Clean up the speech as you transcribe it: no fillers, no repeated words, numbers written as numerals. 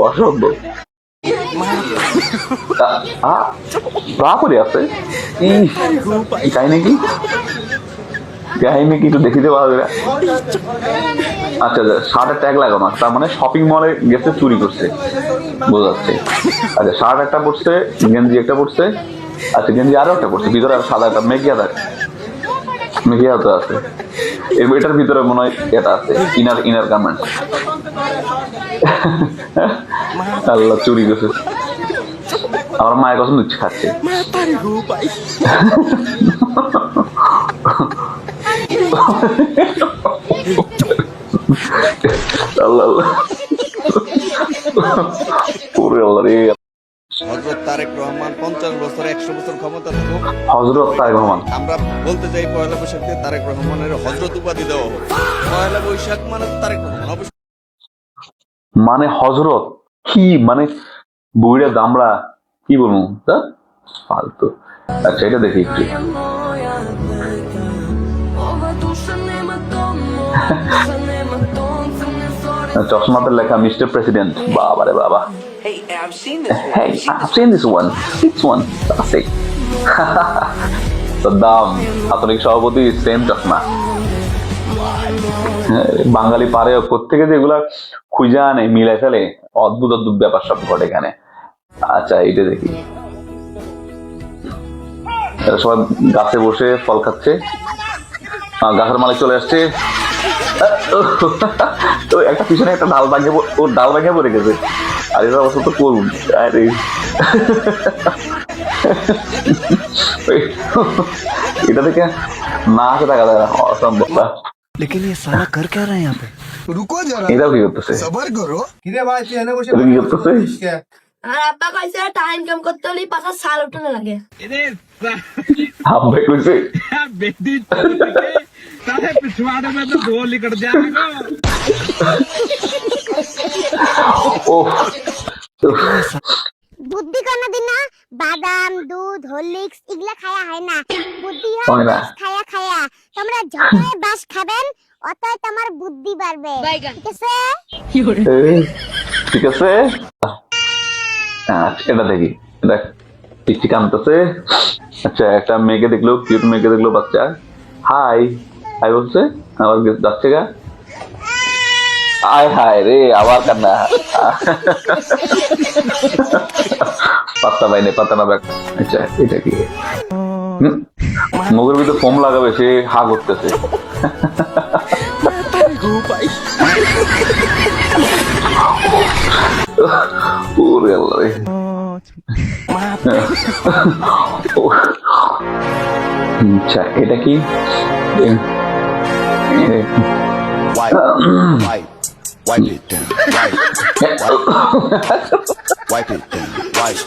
অসম্ভব। আছে কাহিনী কি, কাহিনী কি একটু দেখিতে পাওয়া যাবে? আচ্ছা শার্টের ট্যাগ লাগানো, তার মানে শপিং মলে গেছে চুরি করছে, বোঝা যাচ্ছে। আচ্ছা শার্ট একটা পড়ছে, গেঞ্জি একটা পড়ছে, আচ্ছা গেঞ্জি আরো একটা পড়ছে, ভিতরে আর সাদা একটা মেঘিয়া তো আছে, এটার ভিতরে মনে হয় এটা আছে, ইনার গার্মেন্টস। আল্লাহ, চুরি করছে। আমার মায়ের কসম দিচ্ছে খাচ্ছে। আল্লাহ আল্লাহ, হযরত তারেক রহমান 50 বছর 100 বছর ক্ষমতা থাকুক। হযরত তারেক রহমান, আমরা বলতে চাই পয়লা বৈশাখ দিয়ে তারেক রহমানের হযরত উপাধি দেওয়া হোক। পয়লা বৈশাখ মানে তারেক রহমান, মানে হযরত কি, মানে বুড়া দামড়া, কি বলবো তা ফালতু। আচ্ছা এটা দেখি একটু। চশমাতে লেখা মিস্টার প্রেসিডেন্ট, বাবা রে বাবা। Hey, I've seen this one. This one, classic. Saddam, Chhatra League সভাপতি, সেম চশমা। বাঙালি পারে কোত্থেকে যে এগুলা খুঁজা আনে, মিলাই ফেলে, অদ্ভুত অদ্ভুত ব্যাপার সব ঘটে এখানে। আচ্ছা এইটা দেখি, সবাই গাছে বসে ফল খাচ্ছে, গাছের মালিক চলে আসছে, তো একটা পিছনে একটা ডাল ভাঙে, ওর ডাল ভাঙে পড়ে গেছে, আর এর অবস্থা তো করুন। আরে এটা থেকে না হাসে টাকা দেয় না, অসম্ভব। लेकिन ये साला कर क्या रहा है यहाँ पे? रुको जरा, এটাও কি করতেছে, सबर करो। এটা কি করতেছে? আর আব্বা কইছে টাকা ইনকাম করতে হলে 5 সাল উঠনে লাগে। আব্বা কইছে बेटी सारे पिछवाड़े में तो गोल निकल जाएगा। ও বুদ্ধি কোনদিন না বাদাম দুধ হরলিক্স এগুলা খায়া হয় না, বুদ্ধি হয় হয় না। বাস খায়া খায়া। তোমরা যতই বাস খাবেন অতই তোমার বুদ্ধি বাড়বে, ঠিক আছে? ঠিক আছে। আচ্ছা এটা দেখি, এটা টিকটি কানতেছে। আচ্ছা একটা মেয়েকে দেখলো, কিউট মেয়েকে দেখলো বাচ্চা, হাই হাই বলছে, আবার যাচ্ছে গা, আয় হায় রে আবার কান্না। পাত্তা পাই নাই, পাত্তা না ব্যাগ। আচ্ছা এটা কি, মুখের ভিতরে ফোম লাগাবে, সে হা করতেছে। ওরে আল্লাহ রে। আচ্ছা এটা কি, wipe it down, wipe it down, wipe it down, wipe.